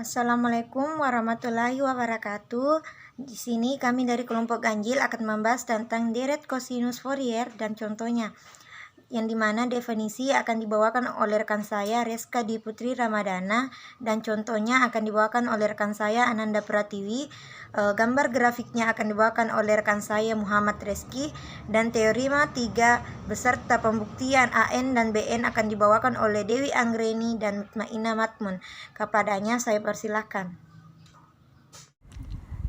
Assalamualaikum warahmatullahi wabarakatuh. Di sini kami dari kelompok ganjil akan membahas tentang deret kosinus Fourier dan contohnya, yang dimana definisi akan dibawakan oleh rekan saya Reska Diputri Ramadana dan contohnya akan dibawakan oleh rekan saya Ananda Pratiwi. Gambar grafiknya akan dibawakan oleh rekan saya Muhammad Reski dan teorema 3 beserta pembuktian AN dan BN akan dibawakan oleh Dewi Anggreni dan Mutmainah Matmun. Kepadanya saya persilahkan.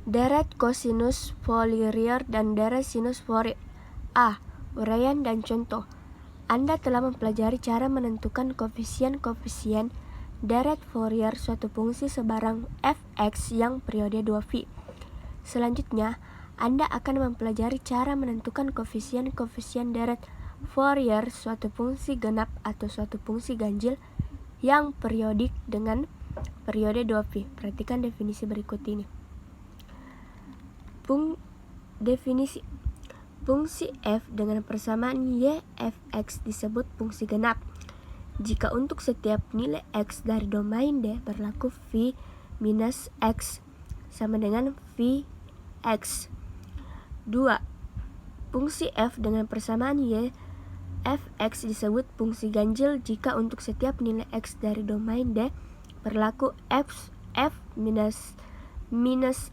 Deret kosinus Fourier dan deret sinus Fourier. A. Uraian dan contoh. Anda telah mempelajari cara menentukan koefisien-koefisien deret Fourier suatu fungsi sebarang fx yang periode 2π. Selanjutnya, Anda akan mempelajari cara menentukan koefisien-koefisien deret Fourier suatu fungsi genap atau suatu fungsi ganjil yang periodik dengan periode 2π. Perhatikan definisi berikut ini. Definisi fungsi f dengan persamaan y fx disebut fungsi genap jika untuk setiap nilai x dari domain D berlaku v minus x sama dengan vx. 2. Fungsi f dengan persamaan y fx disebut fungsi ganjil jika untuk setiap nilai x dari domain D berlaku f minus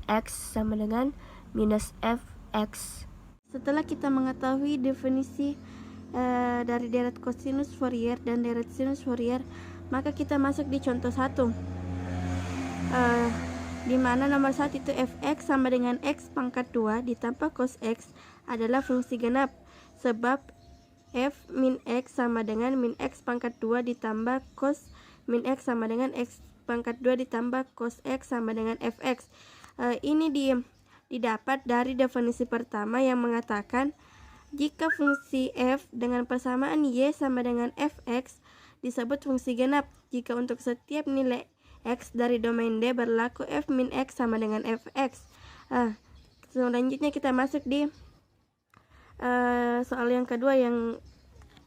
x sama dengan minus fx. Setelah kita mengetahui definisi dari deret kosinus Fourier dan deret sinus Fourier, maka kita masuk di contoh 1, di mana nomor 1 itu fx sama dengan x pangkat 2 ditambah cos x adalah fungsi genap, sebab f min x sama dengan min x pangkat 2 ditambah cos min x sama dengan x pangkat 2 ditambah cos x sama dengan fx. Ini didapat dari definisi pertama yang mengatakan jika fungsi f dengan persamaan y sama dengan fx disebut fungsi genap jika untuk setiap nilai x dari domain D berlaku f min x sama dengan fx. Selanjutnya kita masuk di soal yang kedua yang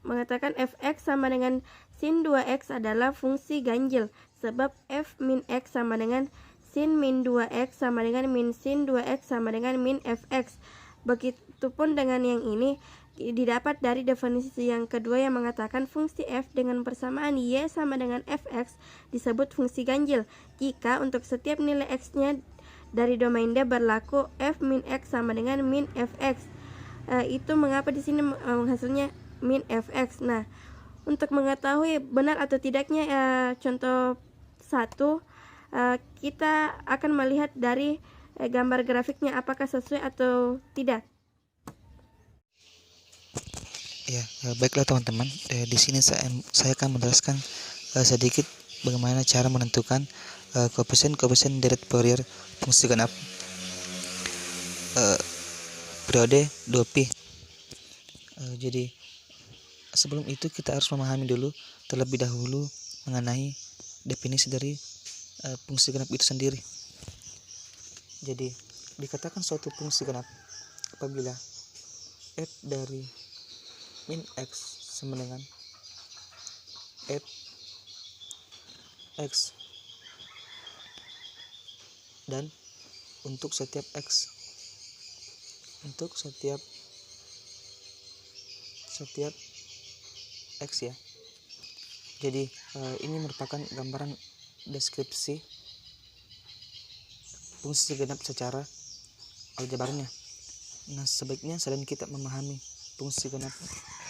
mengatakan fx sama dengan sin 2x adalah fungsi ganjil sebab f min x sama dengan sin min 2x sama dengan min sin 2x sama dengan min fx. Begitupun dengan yang ini didapat dari definisi yang kedua yang mengatakan fungsi f dengan persamaan y sama dengan fx disebut fungsi ganjil jika untuk setiap nilai x-nya dari domain D berlaku f min x sama dengan min fx. Itu mengapa di sini hasilnya min fx. Nah, untuk mengetahui benar atau tidaknya contoh 1, kita akan melihat dari gambar grafiknya apakah sesuai atau tidak. Ya, baiklah teman-teman. Di sini saya akan menjelaskan sedikit bagaimana cara menentukan koefisien deret Fourier fungsi genap periode 2π. Jadi sebelum itu kita harus memahami dulu terlebih dahulu mengenai definisi dari fungsi genap itu sendiri. Jadi dikatakan suatu fungsi genap apabila f dari min x sama dengan f x dan untuk setiap x x ya. Jadi ini merupakan gambaran deskripsi fungsi genap secara aljabarnya. Nah, sebaiknya selain kita memahami fungsi genap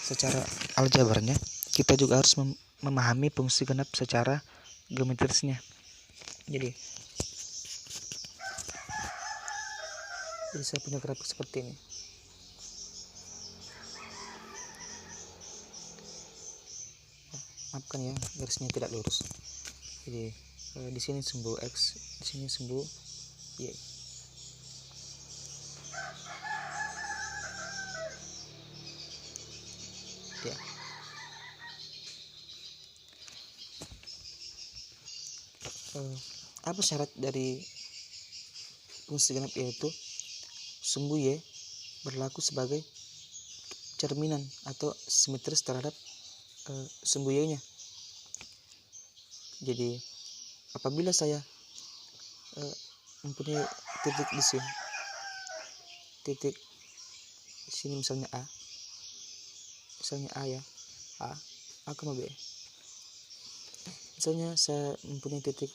secara aljabarnya, kita juga harus memahami fungsi genap secara geometrisnya. Jadi saya punya grafik seperti ini. Maafkan ya, garisnya tidak lurus. Jadi di sini simbol x, di sini simbol y. Ya. Apa syarat dari fungsi genap, yaitu sumbu y berlaku sebagai cerminan atau simetris terhadap sumbu y-nya. Jadi apabila saya mempunyai titik di sini, titik di sini misalnya A ya, A, B. Misalnya saya mempunyai titik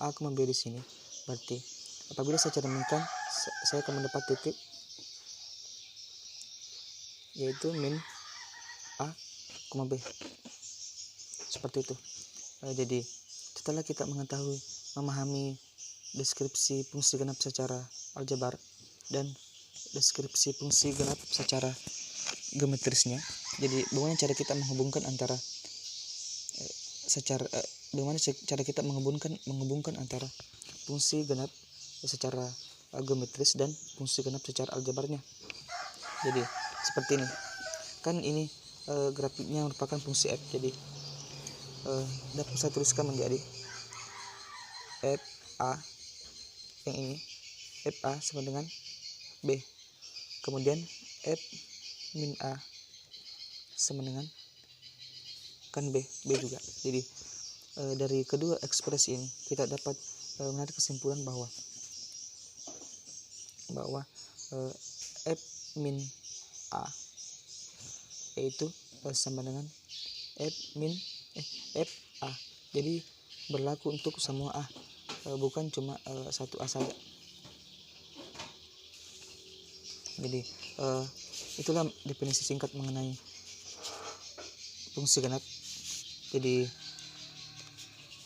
A, B di sini, berarti apabila saya cerminkan, saya akan mendapat titik yaitu min A, B, seperti itu. Jadi setelah kita memahami deskripsi fungsi genap secara aljabar dan deskripsi fungsi genap secara geometrisnya, jadi bagaimana cara kita menghubungkan antara antara fungsi genap secara geometris dan fungsi genap secara aljabarnya. Jadi seperti ini kan, ini grafiknya merupakan fungsi f. Jadi dapat saya tuliskan menjadi f a, yang ini f a sama dengan b, kemudian f min a sama dengan kan b juga. Jadi dari kedua ekspresi ini kita dapat menarik kesimpulan bahwa f min a yaitu sama dengan f a. Jadi berlaku untuk semua a, bukan cuma satu a saja. Jadi itulah definisi singkat mengenai fungsi genap. Jadi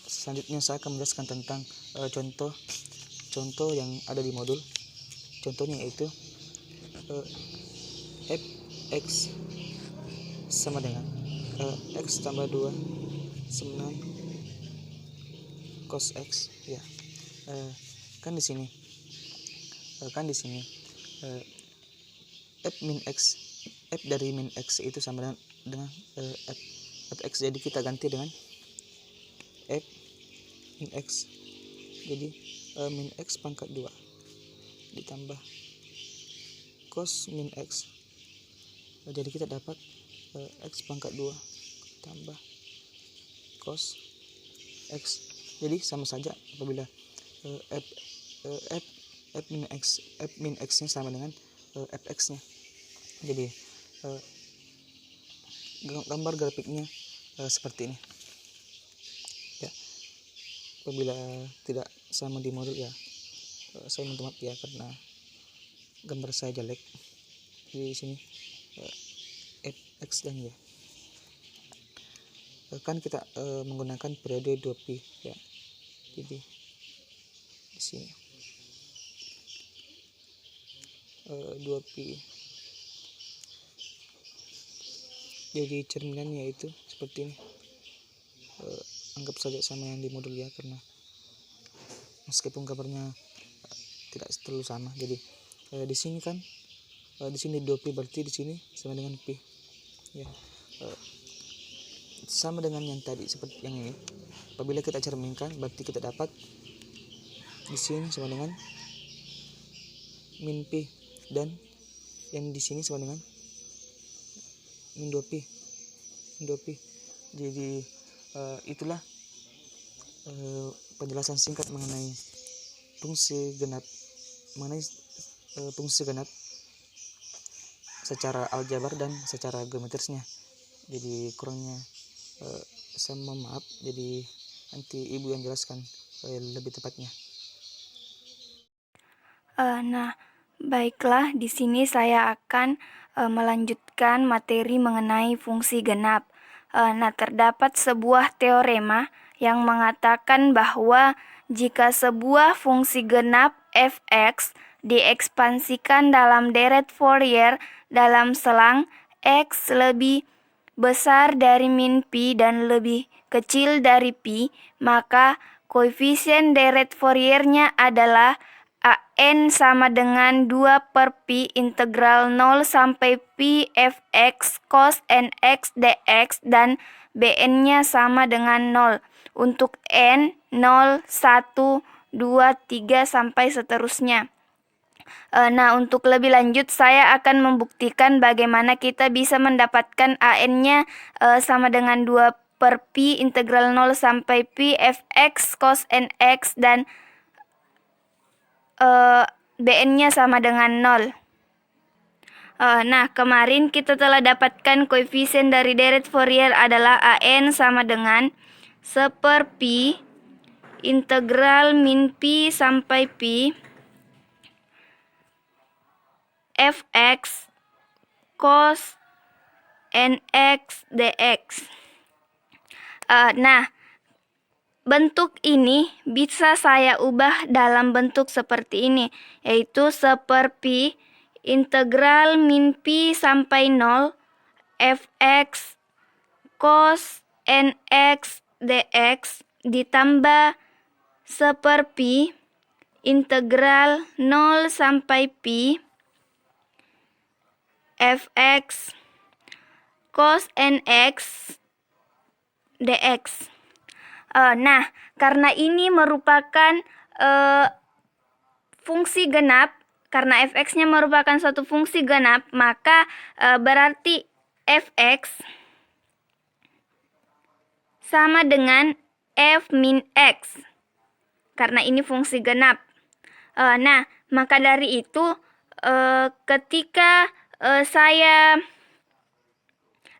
selanjutnya saya akan menjelaskan tentang contoh yang ada di modul. Contohnya yaitu fx sama dengan x tambah 2 sama dengan cos x ya. Kan di sini f min x, f dari min x itu sama dengan fx. Jadi kita ganti dengan f min x. Jadi min x pangkat 2 ditambah cos min x. Jadi kita dapat x pangkat 2 tambah cos x. Jadi sama saja apabila f min x nya sama dengan fx nya. Jadi gambar grafiknya seperti ini ya. Apabila tidak sama di modul ya, saya minta maaf ya karena gambar saya jelek. Di sini fx dan y kan kita menggunakan periode 2pi ya. Jadi di sini 2pi. Jadi cerminannya itu seperti ini. Anggap saja sama yang di modul ya, karena meskipun gambarnya tidak terlalu sama. Jadi di sini kan di sini 2pi, berarti di sini sama dengan pi ya. Sama dengan yang tadi seperti yang ini. Apabila kita cerminkan, berarti kita dapat di sini sama dengan min pi, dan yang di sini sama dengan min 2pi. Jadi itulah penjelasan singkat mengenai fungsi genap secara aljabar dan secara geometrisnya. Jadi kurangnya saya mohon maaf. Jadi nanti ibu yang jelaskan lebih tepatnya. Nah, baiklah, di sini saya akan melanjutkan materi mengenai fungsi genap. Nah, terdapat sebuah teorema yang mengatakan bahwa jika sebuah fungsi genap fx diekspansikan dalam deret Fourier dalam selang x lebih besar dari min pi dan lebih kecil dari pi, maka koefisien deret Fourier-nya adalah an sama dengan 2/pi integral 0 sampai pi fx cos nx dx, dan bn-nya sama dengan 0 untuk n 0, 1, 2, 3 sampai seterusnya. Nah, untuk lebih lanjut saya akan membuktikan bagaimana kita bisa mendapatkan an-nya sama dengan 2/pi integral 0 sampai pi fx cos nx dan Bn-nya sama dengan 0. Nah, kemarin kita telah dapatkan koefisien dari deret Fourier adalah AN sama dengan 1/pi integral min pi sampai pi fx cos nx dx. Nah, bentuk ini bisa saya ubah dalam bentuk seperti ini, yaitu 1/pi integral min pi sampai 0 fx cos nx dx ditambah 1/pi integral 0 sampai pi fx cos nx dx. Nah, karena ini merupakan fungsi genap, karena fx-nya merupakan suatu fungsi genap, maka berarti fx sama dengan f min x, karena ini fungsi genap. Nah, maka dari itu ketika saya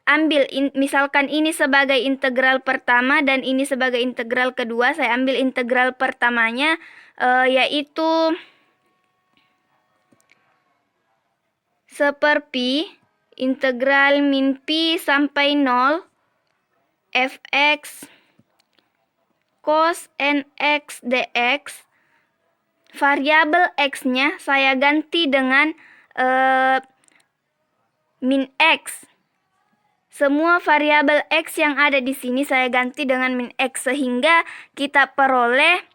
ambil misalkan ini sebagai integral pertama dan ini sebagai integral kedua, saya ambil integral pertamanya yaitu 1/pi integral min pi sampai 0 fx cos nx dx. Variabel x-nya saya ganti dengan min x. Semua variabel x yang ada di sini saya ganti dengan min x, sehingga kita peroleh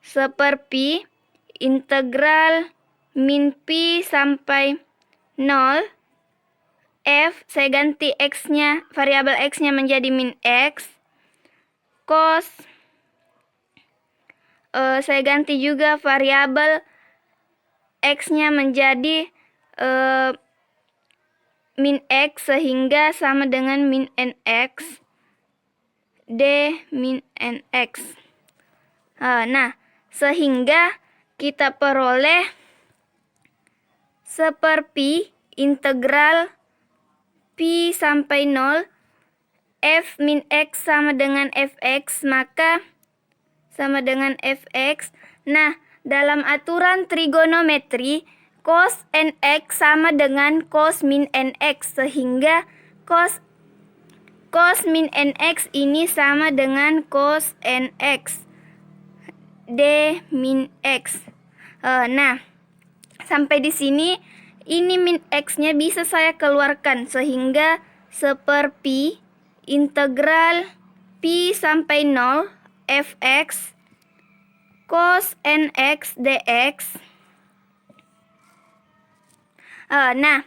1/pi integral min pi sampai 0 f, saya ganti x-nya, variabel x-nya menjadi min x, cos saya ganti juga variabel x-nya menjadi min x, sehingga sama dengan min nx d min nx. Nah, sehingga kita peroleh 1/pi integral pi sampai 0 f min x sama dengan fx, maka sama dengan fx. Nah, dalam aturan trigonometri cos nx sama dengan cos min nx, sehingga cos min nx ini sama dengan cos nx d min x. Nah, sampai di sini ini min x-nya bisa saya keluarkan, sehingga 1/pi integral pi sampai 0 fx cos nx dx. Nah,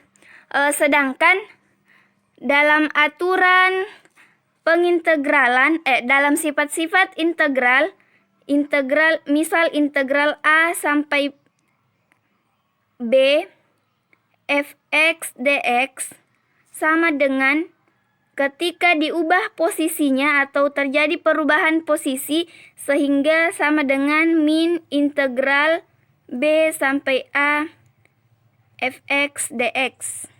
sedangkan dalam aturan pengintegralan, dalam sifat-sifat integral misal integral a sampai b fx dx sama dengan ketika diubah posisinya atau terjadi perubahan posisi, sehingga sama dengan min integral b sampai a fx dx.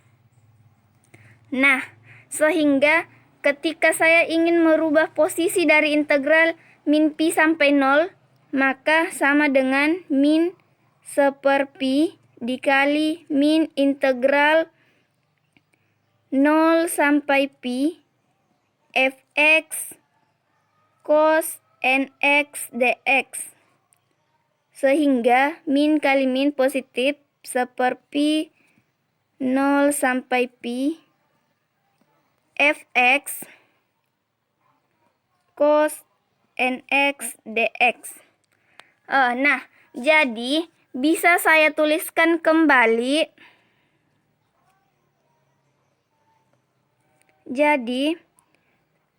Nah, sehingga ketika saya ingin merubah posisi dari integral min pi sampai 0, maka sama dengan min 1/pi dikali min integral 0 sampai pi fx cos nx dx. Sehingga min kali min positif, 1/pi 0 sampai pi fx cos nx dx. Nah, jadi bisa saya tuliskan kembali. Jadi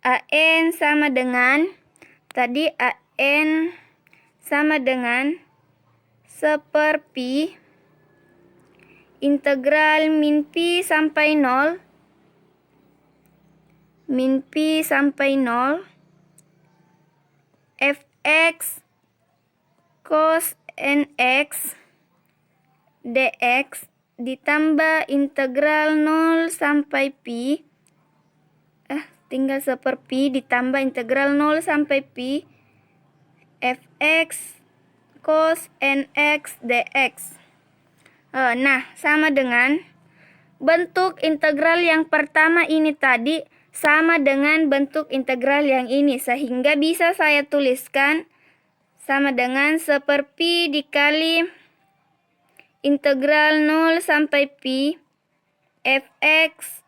AN sama dengan tadi AN sama dengan 1/pi integral min pi sampai 0 fx cos nx dx ditambah integral 0 sampai pi tinggal seperpi ditambah integral 0 sampai pi fx cos nx dx. Nah, sama dengan bentuk integral yang pertama ini tadi sama dengan bentuk integral yang ini, sehingga bisa saya tuliskan sama dengan seperpi dikali integral 0 sampai pi fx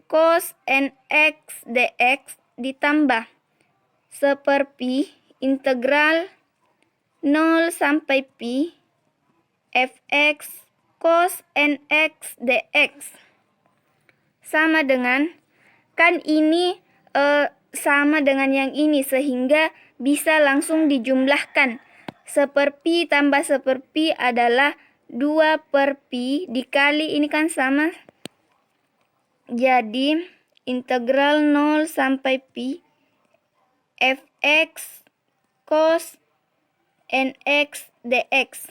cos nx dx ditambah seperpi integral 0 sampai pi fx cos nx dx. Sama dengan, kan ini sama dengan yang ini, sehingga bisa langsung dijumlahkan. Seperpi tambah seperpi adalah 2 per pi dikali ini kan sama. Jadi integral 0 sampai pi fx cos nx dx.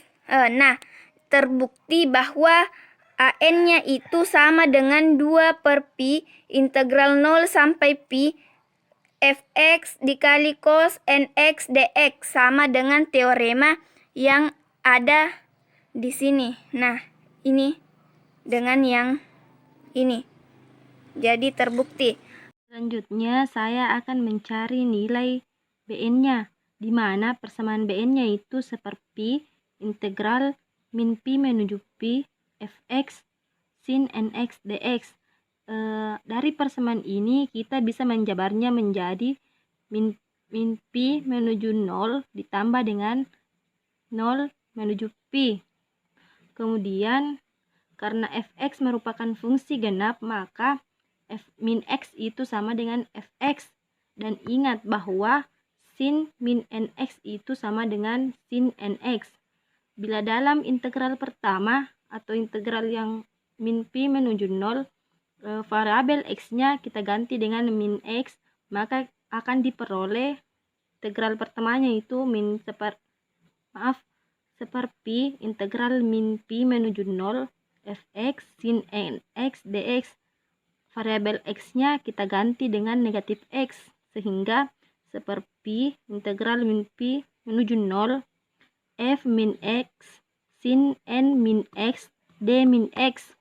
Nah, terbukti bahwa an-nya itu sama dengan 2 per pi integral 0 sampai pi fx dikali cos nx dx, sama dengan teorema yang ada di sini. Nah, ini dengan yang ini. Jadi terbukti. Selanjutnya saya akan mencari nilai Bn-nya, di mana persamaan Bn-nya itu seperti integral min pi menuju pi fx sin nx dx. Dari persamaan ini kita bisa menjabarnya menjadi min pi menuju 0 ditambah dengan 0 menuju pi. Kemudian karena fx merupakan fungsi genap, maka f min x itu sama dengan fx. Dan ingat bahwa sin min nx itu sama dengan sin nx. Bila dalam integral pertama atau integral yang min pi menuju 0, variabel x-nya kita ganti dengan min x, maka akan diperoleh integral pertamanya itu seperti integral min pi menuju 0 fx sin nx dx. Variabel x-nya kita ganti dengan negatif x, sehingga seperti integral min pi menuju 0 f min x sin n min x d min x.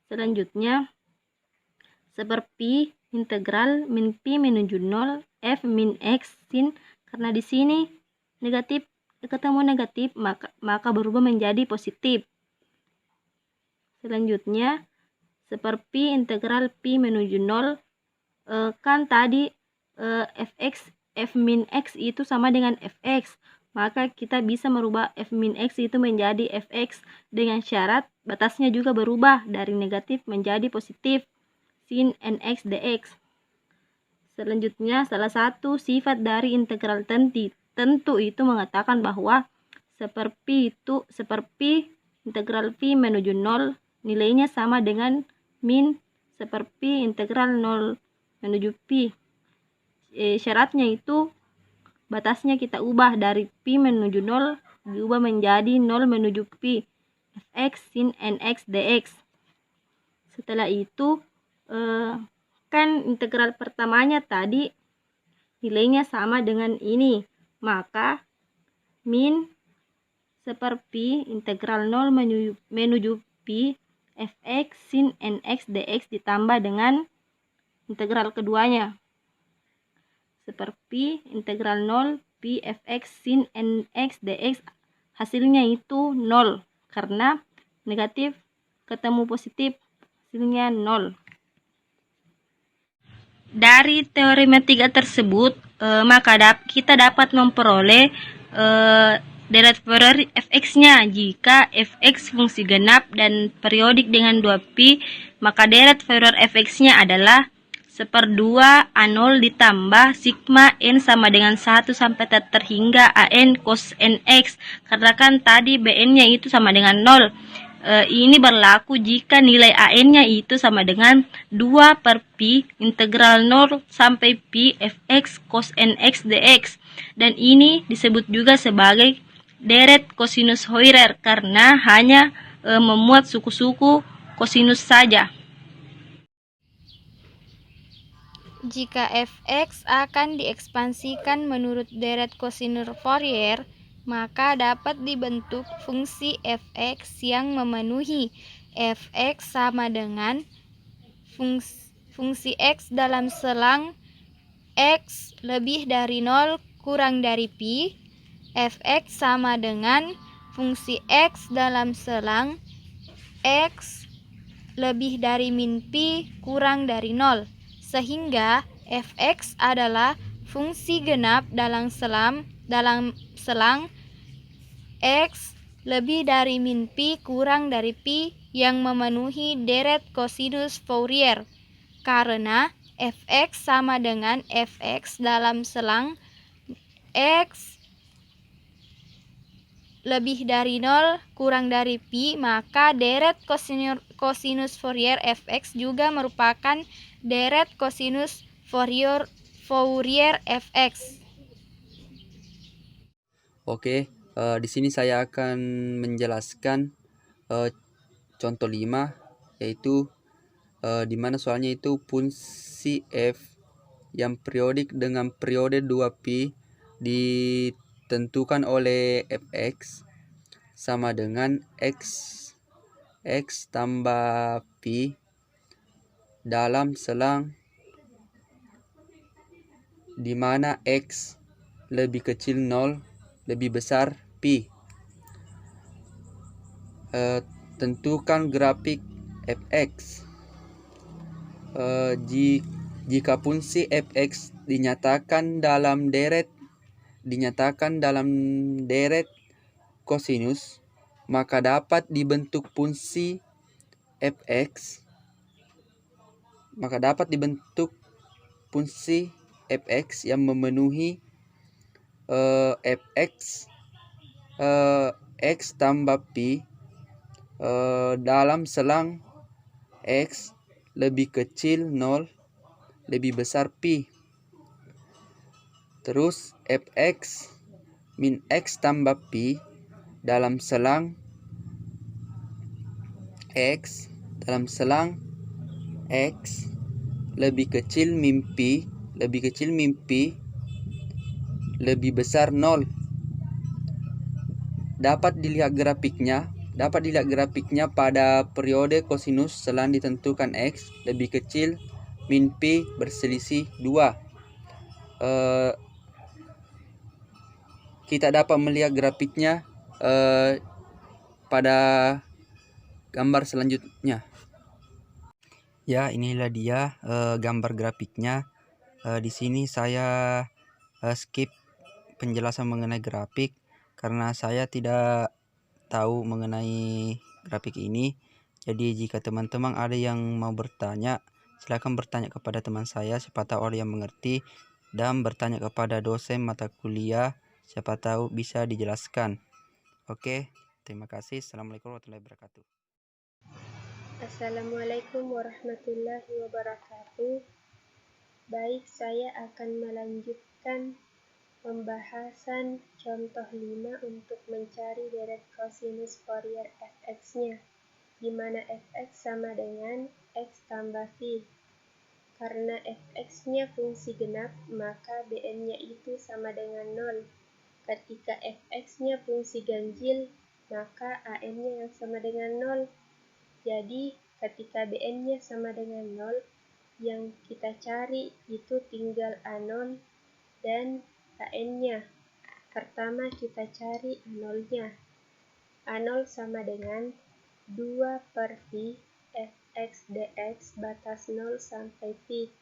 Selanjutnya seperti integral min pi menuju 0 f min x sin, karena di sini negatif ketemu negatif maka berubah menjadi positif. Selanjutnya seperti integral pi menuju 0, kan tadi f min x itu sama dengan fx, maka kita bisa merubah f min x itu menjadi fx dengan syarat batasnya juga berubah dari negatif menjadi positif sin nx dx. Selanjutnya salah satu sifat dari integral tentu itu mengatakan bahwa seperti integral pi menuju 0 nilainya sama dengan min seperti integral 0 menuju pi. Syaratnya itu batasnya kita ubah dari pi menuju 0 diubah menjadi 0 menuju pi fx sin nx dx. Setelah itu kan integral pertamanya tadi nilainya sama dengan ini, maka min seperti integral 0 menuju pi fx sin nx dx ditambah dengan integral keduanya seperti integral 0 pi fx sin nx dx. Hasilnya itu 0 karena negatif ketemu positif, hasilnya 0. Dari teorema 3 tersebut maka kita dapat memperoleh deret Fourier fx-nya. Jika fx fungsi genap dan periodik dengan 2pi, maka deret Fourier fx-nya adalah 1/2 A0 ditambah sigma n sama dengan 1 sampai terhingga an cos nx. Karena kan tadi bn-nya itu sama dengan 0. Ini berlaku jika nilai an-nya itu sama dengan 2 per pi integral 0 sampai pi fx cos nx dx. Dan ini disebut juga sebagai deret kosinus Fourier karena hanya memuat suku-suku kosinus saja. Jika fx akan diekspansikan menurut deret kosinus Fourier, maka dapat dibentuk fungsi fx yang memenuhi fx sama dengan fungsi x dalam selang x lebih dari 0 kurang dari pi. Fx sama dengan fungsi x dalam selang x lebih dari min pi kurang dari 0, sehingga fx adalah fungsi genap dalam selang x lebih dari min pi kurang dari pi yang memenuhi deret kosinus Fourier, karena fx sama dengan fx dalam selang x lebih dari 0 kurang dari pi, maka deret kosinus Fourier fx juga merupakan deret kosinus Fourier fx. Oke, di sini saya akan menjelaskan contoh 5, yaitu di mana soalnya itu fungsi f yang periodik dengan periode 2pi ditentukan oleh fx sama dengan x tambah pi dalam selang di mana x lebih kecil 0 lebih besar pi. Tentukan grafik fx. Jika fungsi fx dinyatakan dalam deret kosinus, maka dapat dibentuk fungsi fx yang memenuhi fx x tambah pi dalam selang x lebih kecil 0 lebih besar pi. Terus fx min x tambah pi dalam selang x lebih kecil min pi lebih besar 0. Dapat dilihat grafiknya pada periode kosinus selang ditentukan x lebih kecil min pi berselisih 2. Kita dapat melihat grafiknya pada gambar selanjutnya. Ya, inilah dia gambar grafiknya. Di sini saya skip penjelasan mengenai grafik karena saya tidak tahu mengenai grafik ini. Jadi jika teman-teman ada yang mau bertanya, silakan bertanya kepada teman saya, siapa tahu ada yang mengerti, dan bertanya kepada dosen mata kuliah, siapa tahu bisa dijelaskan. Oke, terima kasih. Assalamualaikum warahmatullahi wabarakatuh. Assalamualaikum warahmatullahi wabarakatuh. Baik, saya akan melanjutkan pembahasan contoh 5 untuk mencari deret kosinus Fourier fx-nya, di mana fx sama dengan x tambah pi. Karena fx-nya fungsi genap, maka bn-nya itu sama dengan 0. Ketika fx-nya fungsi ganjil, maka an-nya yang sama dengan 0. Jadi, ketika bn-nya sama dengan 0, yang kita cari itu tinggal A0 dan an-nya. Pertama kita cari A0-nya. A0 sama dengan 2 per pi fx dx batas 0 sampai pi.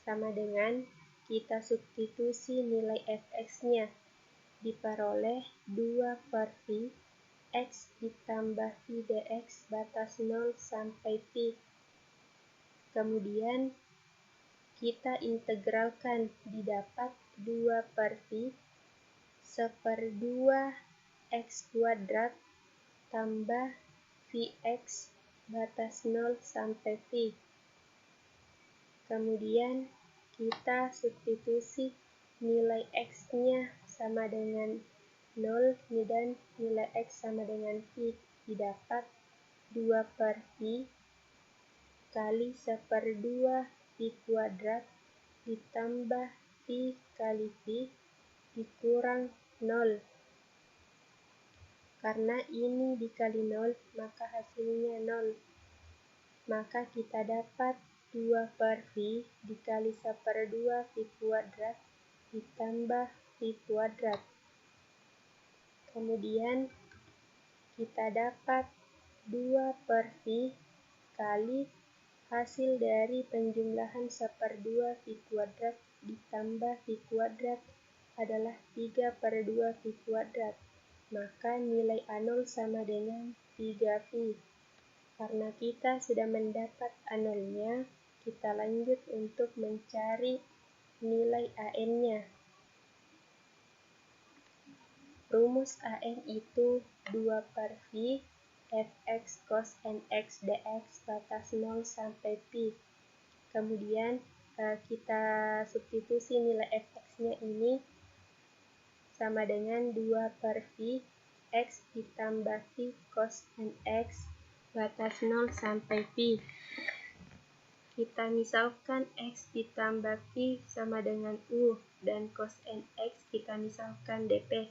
Sama dengan kita substitusi nilai fx-nya. Diperoleh 2 per pi x ditambah pi dx batas 0 sampai pi. Kemudian kita integralkan, didapat 2 per pi 1/2 x kuadrat tambah Vx batas 0 sampai pi. Kemudian kita substitusi nilai x-nya sama dengan 0 dan nilai X sama dengan Pi didapat 2 per Pi kali 1/2 Pi kuadrat ditambah Pi kali Pi dikurang 0. Karena ini dikali 0, maka hasilnya 0. Maka kita dapat 2 per Pi dikali 1/2 Pi kuadrat ditambah Pi kuadrat. Kemudian kita dapat 2 per Pi kali hasil dari penjumlahan 1/2 Pi kuadrat ditambah Pi kuadrat adalah 3/2 Pi kuadrat. Maka nilai A0 sama dengan 3 Pi. Karena kita sudah mendapat A0-nya, kita lanjut untuk mencari nilai AN-nya. Rumus AN itu 2 per Pi fx cos nx dx batas 0 sampai Pi. Kemudian kita substitusi nilai fx-nya ini sama dengan 2 per Pi x ditambah Pi cos nx batas 0 sampai Pi. Kita misalkan x ditambah Pi sama dengan U dan cos nx kita misalkan dp.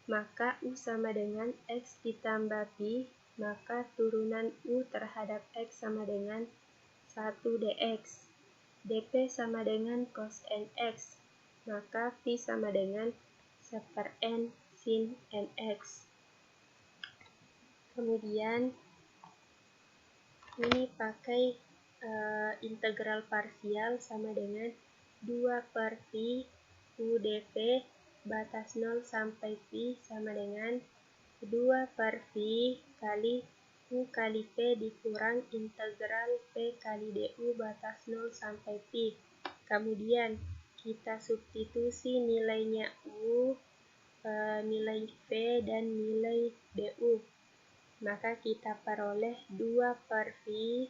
Maka U sama dengan X ditambah Pi, maka turunan U terhadap X sama dengan 1 dx. dp sama dengan cos nx, maka Pi sama dengan 1/n sin nx. Kemudian ini pakai integral parsial sama dengan 2 per Pi U dp batas 0 sampai Pi sama dengan 2 per Pi kali U kali P dikurang integral P kali DU batas 0 sampai Pi. Kemudian kita substitusi nilainya U, nilai P dan nilai DU. Maka kita peroleh 2 per Pi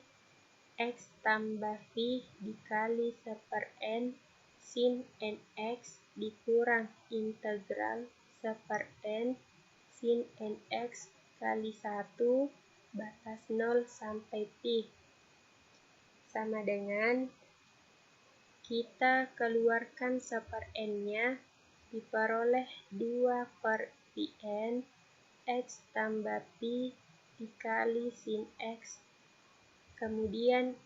X tambah Pi dikali 1/n sin nx dikurang integral 1/n sin nx kali 1 batas 0 sampai Pi. Sama dengan kita keluarkan 1/n-nya diperoleh 2 per Pn X tambah Pi dikali sin X. Kemudian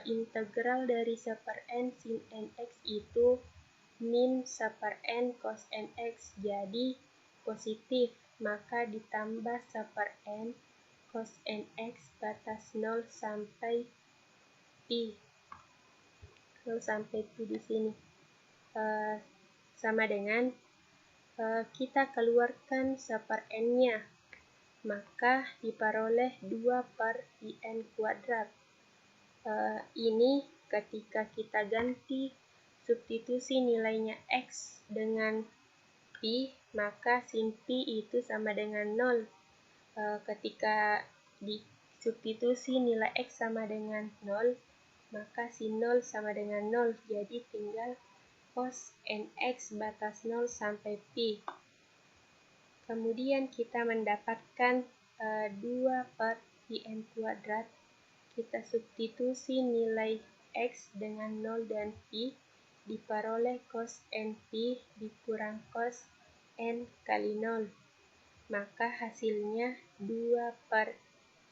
integral dari 1/n sin nx itu min 1/n cos nx, jadi positif, maka ditambah 1/n cos nx batas 0 sampai Pi. 0 sampai Pi di sini. Sama dengan kita keluarkan 1/n-nya, maka diperoleh 2 per Pn kuadrat. Ini ketika kita ganti substitusi nilainya X dengan Pi, maka sin Pi itu sama dengan 0. Ketika disubstitusi nilai X sama dengan 0, maka sin 0 sama dengan 0. Jadi tinggal cos nx batas 0 sampai Pi. Kemudian kita mendapatkan 2 per Pn kuadrat. Kita substitusi nilai X dengan 0 dan Pi, diperoleh cos nP dikurang cos n kali 0. Maka hasilnya 2 per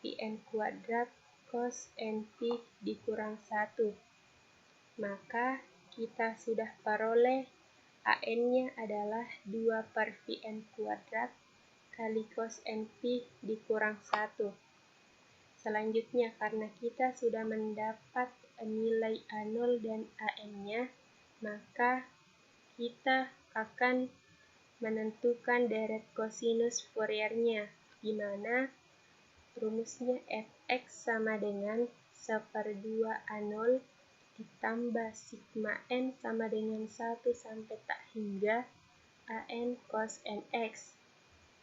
Pn kuadrat cos nP dikurang 1. Maka kita sudah peroleh AN-nya adalah 2 per Pn kuadrat kali cos nP dikurang 1. Selanjutnya, karena kita sudah mendapat nilai A0 dan AN-nya, maka kita akan menentukan deret kosinus Fourier-nya, di mana rumusnya fx sama dengan 1/2 A0 ditambah sigma n sama dengan 1 sampai tak hingga AN cos nx.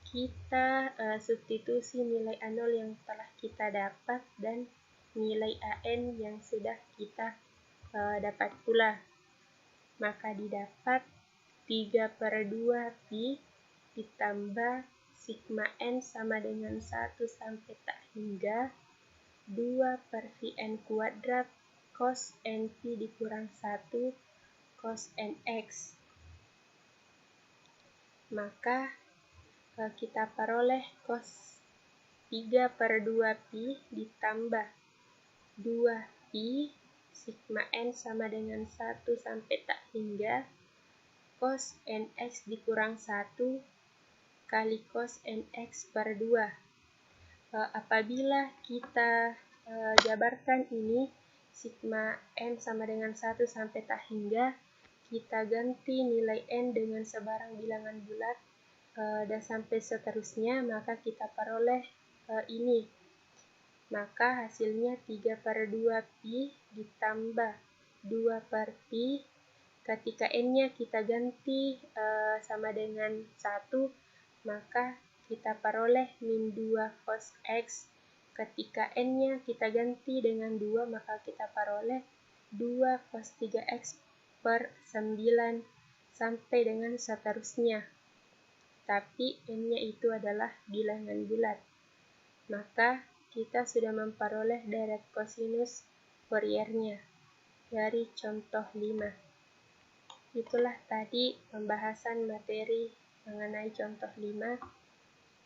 Kita substitusi nilai A0 yang telah kita dapat dan nilai AN yang sudah kita dapat pula. Maka didapat 3/2 Pi ditambah sigma n sama dengan 1 sampai tak hingga 2 per Vn kuadrat cos Np dikurang 1 cos Nx. Maka kita peroleh cos 3 per 2pi ditambah 2pi sigma n sama dengan 1 sampai tak hingga cos Nx dikurang 1 kali cos Nx per 2. Apabila kita jabarkan ini, sigma n sama dengan 1 sampai tak hingga, kita ganti nilai n dengan sebarang bilangan bulat dan sampai seterusnya, maka kita peroleh ini. Maka hasilnya 3 per 2pi ditambah 2 per pi. Ketika n-nya kita ganti sama dengan 1, maka kita peroleh min 2 cos x. Ketika n-nya kita ganti dengan 2, maka kita peroleh 2 cos 3x per 9 sampai dengan seterusnya. Tapi n-nya itu adalah bilangan bulat. Maka kita sudah memperoleh deret kosinus Fouriernya dari contoh 5. Itulah tadi pembahasan materi mengenai contoh 5.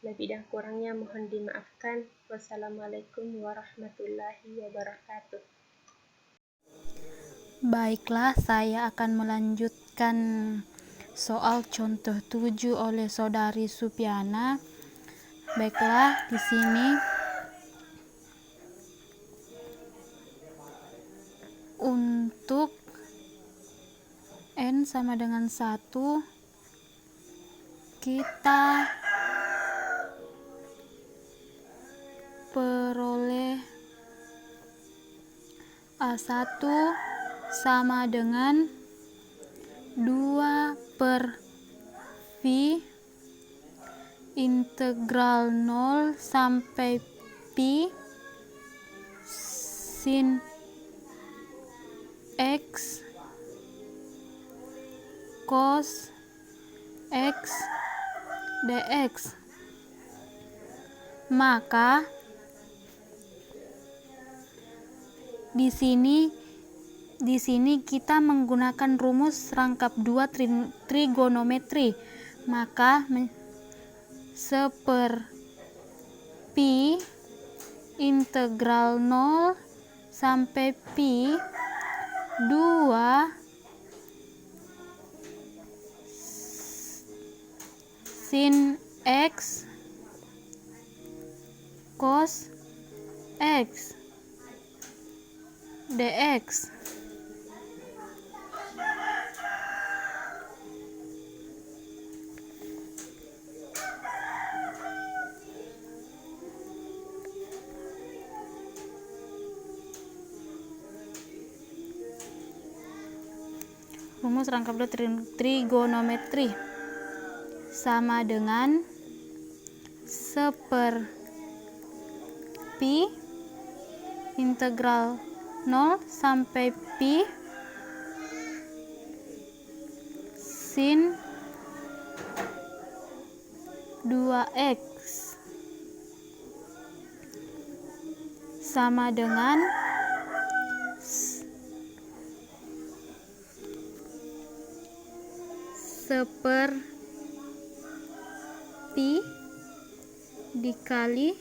Lebih dan kurangnya mohon dimaafkan. Wassalamualaikum warahmatullahi wabarakatuh. Baiklah, saya akan melanjutkan soal contoh 7 oleh saudari Supiana. Baiklah, di sini untuk n sama dengan 1 kita peroleh A1 sama dengan 2 per V integral 0 sampai pi sin x cos x dx. Maka di sini kita menggunakan rumus rangkap 2 trigonometri. Maka seper pi integral 0 sampai pi 2 sin x cos x dx. Rumus rangkap 2 trigonometri sama dengan seper pi integral 0 sampai pi sin 2x sama dengan seper pi dikali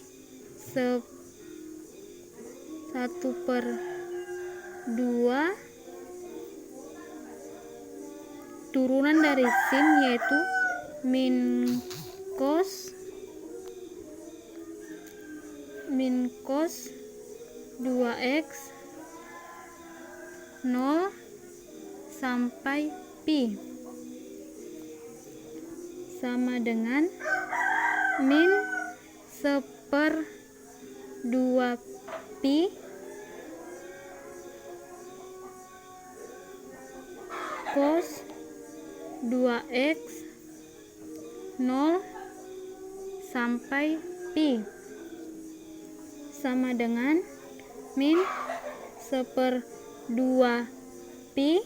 1 per 2 turunan dari sin yaitu min cos 2x 0 sampai pi sama dengan min seper 2 pi cos 2x 0 sampai pi sama dengan min seper 2 pi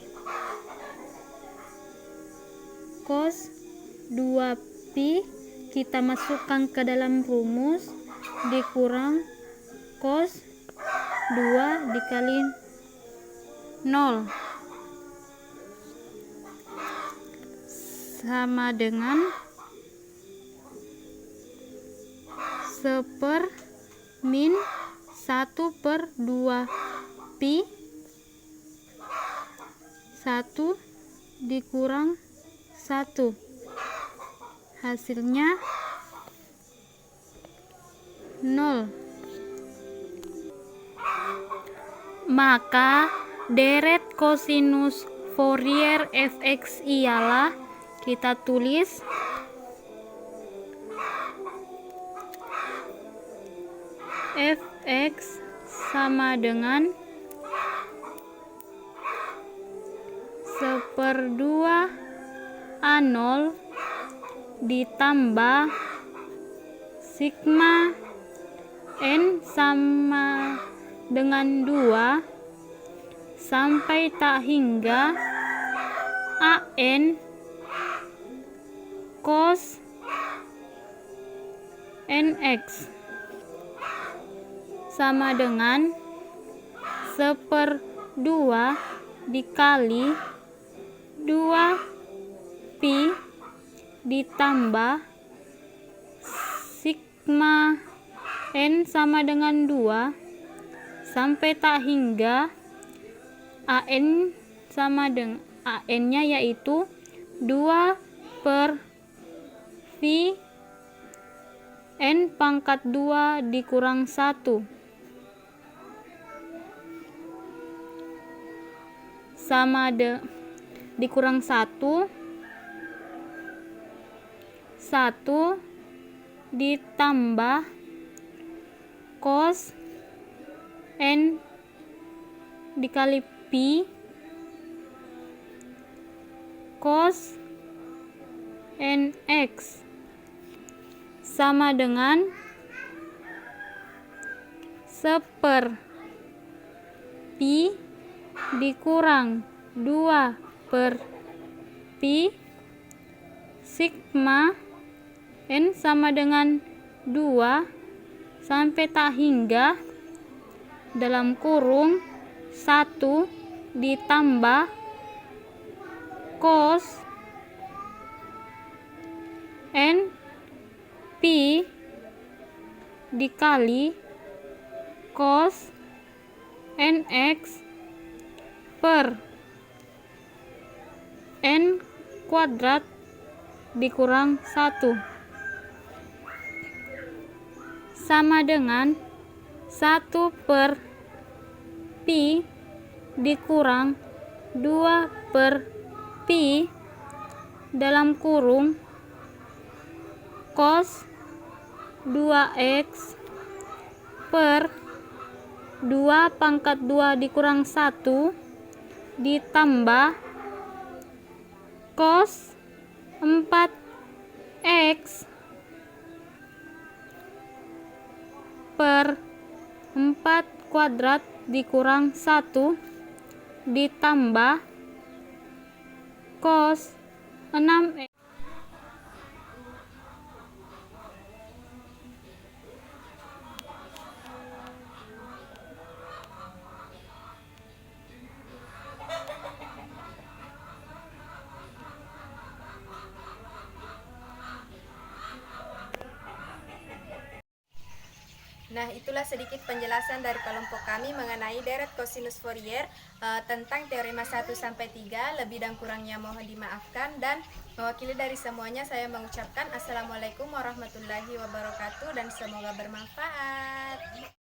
cos 2 pi pi kita masukkan ke dalam rumus dikurang cos 2 dikali 0 sama dengan 1/min 1/2 pi 1 dikurang 1. Hasilnya 0. Maka deret kosinus Fourier fx ialah, kita tulis fx sama dengan 1/2 A0 ditambah sigma n sama dengan 2 sampai tak hingga an cos nx sama dengan 1/2 dikali 2 pi ditambah sigma n sama dengan 2 sampai tak hingga an sama dengan an-nya yaitu 2/v n pangkat 2 dikurang 1 dikurang 1 ditambah cos n dikali pi cos nx sama dengan 1/pi dikurang 2/pi sigma n sama dengan 2 sampai tak hingga dalam kurung 1 ditambah cos n pi dikali cos nx per n kuadrat dikurang 1 sama dengan 1/pi dikurang 2/pi dalam kurung cos 2x per 2 pangkat 2 dikurang 1 ditambah cos 4x per 4 kuadrat dikurang 1 ditambah cos 6x. Nah, itulah sedikit penjelasan dari kelompok kami mengenai deret kosinus Fourier tentang teorema 1-3. Lebih dan kurangnya mohon dimaafkan, dan mewakili dari semuanya saya mengucapkan Assalamualaikum warahmatullahi wabarakatuh dan semoga bermanfaat.